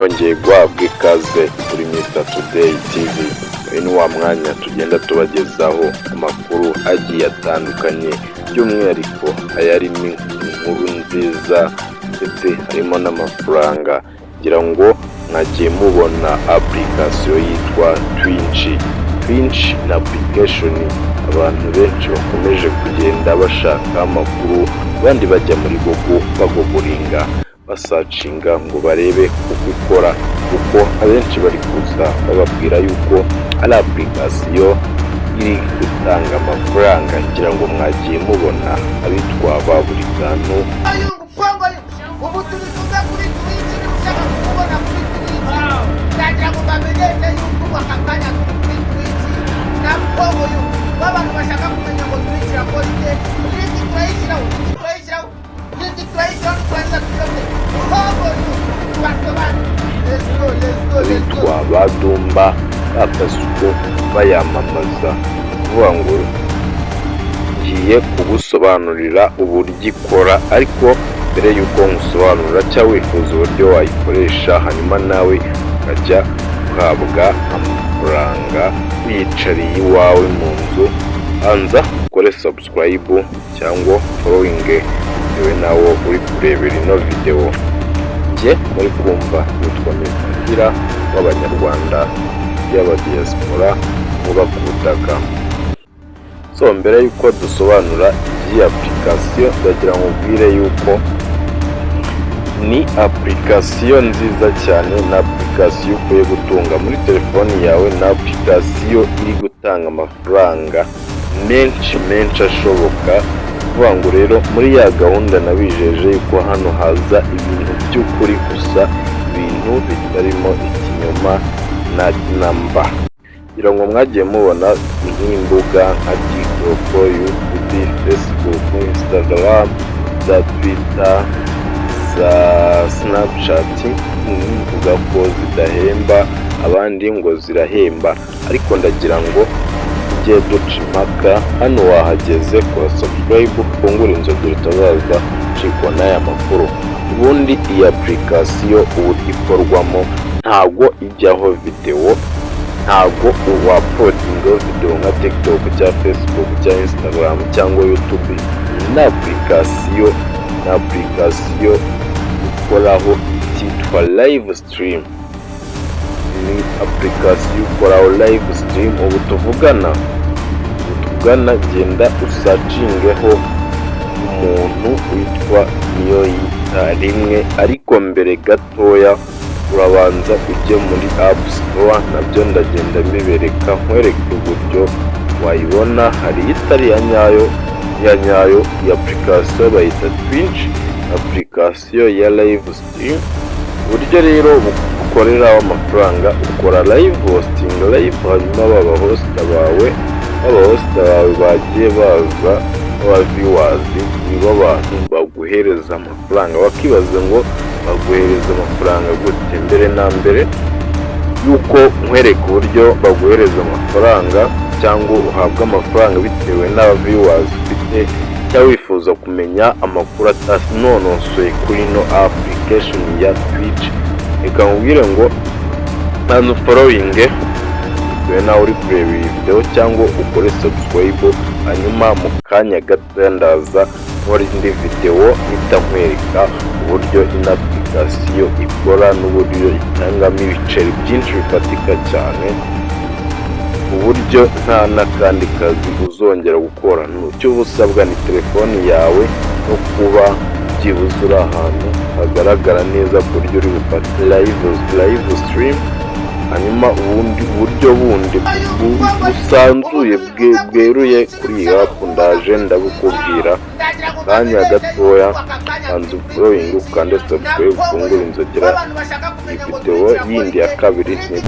Twongeye guhabwa ikaze kuri Mr Today TV. Uyu ni wa mwanya tugenda tubagezaho amakuru agiye atandukanye, by'umwihariko ayarimo inkuru nziza ndetse harimo n'amafaranga. Ngira ngo mwagiye mubona application yitwa Twitch. Twitch ni application abantu benshi bakomeje kugenda bashaka amakuru, abandi bajya muri Google bagogoringa basacinga ngo barebe uko ikora, kuko abenshi bari kuza bababwira yuko ari application iri gutanga amafaranga. Ngira ngo mwagiye mubona abitwa ba buri kantu ubu tubivuga kuri Twitch, niba ushaka kubona kuri Twitch ndagira ngo bamenyeshe yuko bakakanya kuri Twitch na mpongo y'abantu bashaka kumenya ngo Twitch irakora ite. Twitch turayishyiraho bitwa badumba bakasuko bayamamaza, kuvuga ngo ngiye kugusobanurira uburyo ikora, ariko mbere y'uko nkusobanurira cyangwa wifuza uburyo wayikoresha hanyuma nawe ukajya uhabwa amafaranga wiyicariye iwawe mu nzu, anza ukore subscribe cyangwa following bitewe nawo uri kurebera ino video. Njye muri kumva nitwa Mr w'abanyarwanda y'abadiaspora muba ku butaka. So mbere y'uko dusobanura iyi application, ndagira ngo ubwire yuko ni application nziza cyane, na application ukwiye gutunga muri telefoni yawe, na application iri gutanga amafaranga menshi ashoboka. Kuvuga ngo rero muri ya gahunda nabijeje yuko hano haza ibintu by'ukuri gusa, ibintu bitarimo ikinyoma na namba. Ngira ngo mwagiye mubona nk'imbuga nka TikTok, YouTube, Facebook, Instagram, za Twitter, za Snapchat, mvuga ko zidahemba, abandi ngo zirahemba, ariko ndagira ngo ujye duca impaka. Hano wahageze, kora subscribe, ufungure inzogera utazaza ucikwa n'aya makuru. Ubundi iyi application uburyo ikorwamo, ntabwo ijyaho video, ntabwo uploadinga video nka TikTok cyangwa Facebook cyangwa Instagram cyangwa YouTube. Ni application ikoraho cyitwa live stream. Ni application ikoraho live stream. ubu tuvugana genda usacingeho umuntu witwa Niyoyitarimwe, ariko mbere gatoya urabanza ujye muri App Store, nabyo ndagenda mbibereka nkwereke uburyo wayibona. Hari itari ya nyayo ya application bayita Twitch, application ya live stream. Uburyo rero ukoreraho amafaranga, ukora live hosting live, hanyuma baba host bawe bagiye baza aba viewers nibo bantu baguhereza amafaranga. Bakibaza ngo baguhereza amafaranga gute? Mbere na mbere yuko nkwereka uburyo baguhereza amafaranga cyangwa uhabwa amafaranga bitewe n'aba viewers ufite, cyangwa wifuza kumenya amakuru atanonosoye kuri no application ya Twitch, reka nkubwire ngo ntanzu following bitewe nawe uri kureba iyi video, cyangwa ukore subscribe, hanyuma mu kanya gato ndaza nkora indi video mpita nkwereka uburyo ino application ikora n'uburyo itangamo ibiceri byinshi bifatika cyane, uburyo nta n'akandi kazi uzongera gukora. Icyo usabwa ni telefoni yawe no kuba byibuze uri ahantu hagaragara neza ku buryo uri bufate live stream. Hanyuma ubundi buryo bundi busanzuye bweruye kuri iyi app ndaje ndabukubwira kanya gatoya. Anzu following, ukande subscribe, ufungure inzogera. Iyi video yindi ya kabiri ni